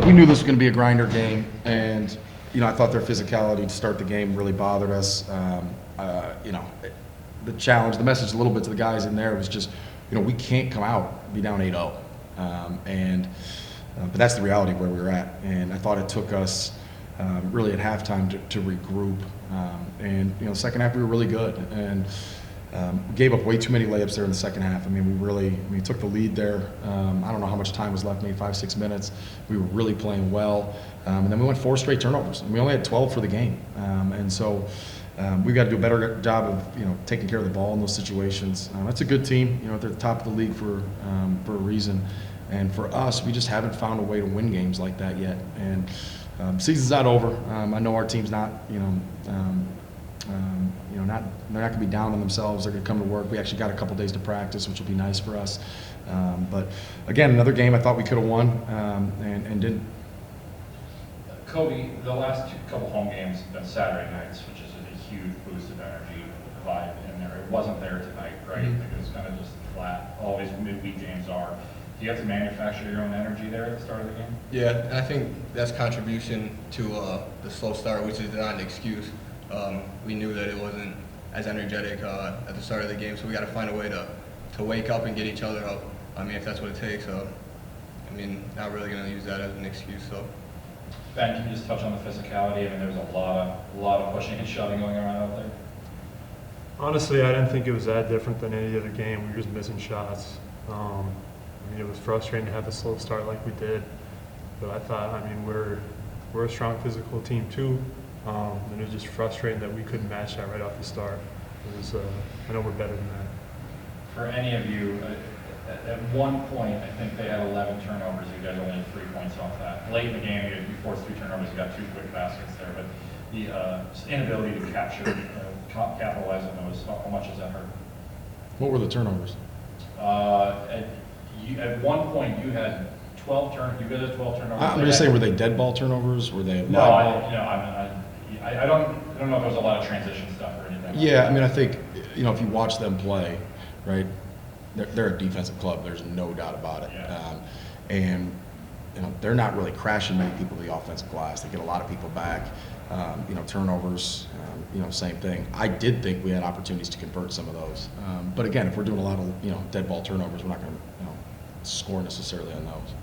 we knew this was going to be a grinder game, and I thought their physicality to start the game really bothered us. The challenge, the message a little bit to the guys in there was just, we can't come out and be down 8-0, but that's the reality of where we were at. And I thought it took us really at halftime to regroup. The second half we were really good, and we gave up way too many layups there in the second half. We took the lead there. I don't know how much time was left, maybe 5-6 minutes. We were really playing well, and then we went 4 straight turnovers, and we only had 12 for the game. We've got to do a better job of taking care of the ball in those situations. That's a good team. They're the top of the league for a reason. And for us, we just haven't found a way to win games like that yet. And season's not over. I know our team's not, they're not going to be down on themselves. They're going to come to work. We actually got a couple days to practice, which will be nice for us. But again, another game I thought we could have won and didn't. Kobe, the last couple home games have been Saturday nights, which is a huge boost of energy vibe in there. It wasn't there tonight, right? Mm-hmm. It was kind of just flat. Always midweek games are. Do you have to manufacture your own energy there at the start of the game? Yeah, and I think that's contribution to the slow start, which is not an excuse. We knew that it wasn't as energetic at the start of the game, so we got to find a way to wake up and get each other up. If that's what it takes. Not really going to use that as an excuse. So. Ben, can you just touch on the physicality? There was a lot of pushing and shoving going around out there. Honestly, I didn't think it was that different than any other game. We were just missing shots. It was frustrating to have a slow start like we did, but I thought, we're a strong physical team too, and it was just frustrating that we couldn't match that right off the start. I know we're better than that. For any of you, at one point, I think they had 11 turnovers. You guys only had 3 points off that. Late in the game, you forced 3 turnovers. You got 2 quick baskets there, but the inability to capitalize on those, how much does that hurt? What were the turnovers? At one point, you had 12 turnovers. You guys had 12 turnovers. I'm just saying, were they dead ball turnovers? Were they? No, I don't know if there was a lot of transition stuff or anything. Yeah, I think if you watch them play, right, they're a defensive club. There's no doubt about it. Yeah. They're not really crashing many people to the offensive glass. They get a lot of people back. Turnovers. Same thing. I did think we had opportunities to convert some of those. But again, if we're doing a lot of dead ball turnovers, we're not going to score necessarily on those.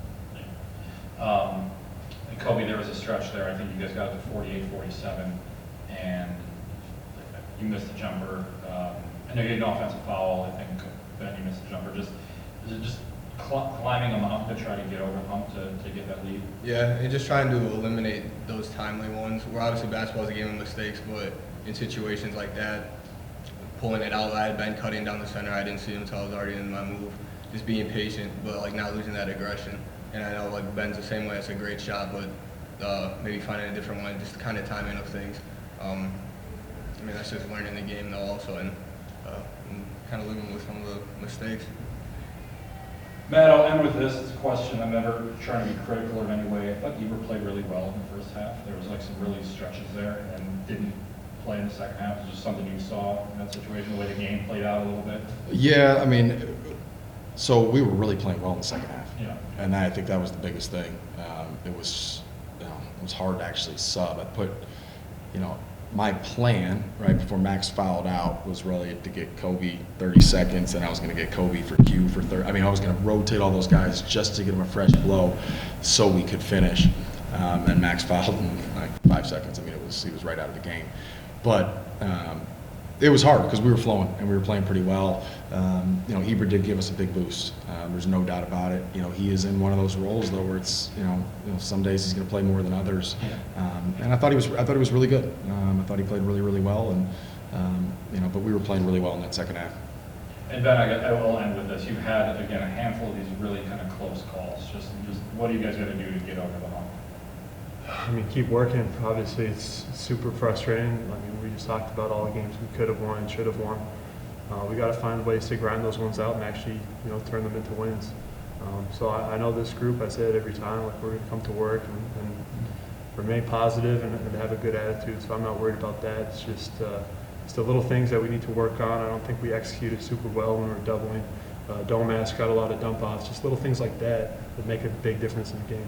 And Kobe, there was a stretch there. I think you guys got to 48-47, and you missed a jumper. I know you had an offensive foul. I think Ben, you missed a jumper. Is it just climbing on the hump to try to get over the hump to get that lead? Yeah, and just trying to eliminate those timely ones. We're obviously basketball is a game of mistakes, but in situations like that, pulling it out, I had Ben cutting down the center. I didn't see him until I was already in my move. Just being patient, but not losing that aggression. And I know Ben's the same way. It's a great shot, but maybe finding a different one, just the kind of timing of things. That's just learning the game though also, and kind of living with some of the mistakes. Matt, I'll end with this question. I'm never trying to be critical of any way. I thought Eber played really well in the first half. There was some really stretches there, and didn't play in the second half. Was just something you saw in that situation, the way the game played out a little bit? Yeah, so we were really playing well in the second half. Yeah. And I think that was the biggest thing. It was hard to actually sub. I put, my plan right before Max fouled out was really to get Kobe 30 seconds, and I was going to get Kobe for Q for 30. I was going to rotate all those guys just to get them a fresh blow, so we could finish. And Max fouled in 5 seconds. He was right out of the game. But it was hard because we were flowing and we were playing pretty well. Eber did give us a big boost. There's no doubt about it. He is in one of those roles though where it's some days he's going to play more than others. And I thought he was really good. I thought he played really, really well, and but we were playing really well in that second half. And Ben, I will end with this. You've had again a handful of these really kind of close calls. Just what do you guys got to do to get over the hump? Keep working. Obviously, it's super frustrating. We just talked about all the games we could have won, should have won. We got to find ways to grind those ones out and actually, turn them into wins. So I know this group. I say it every time. We're going to come to work and remain positive and have a good attitude. So I'm not worried about that. It's just the little things that we need to work on. I don't think we executed super well when we were doubling Domas got a lot of dump offs, just little things like that that make a big difference in the game.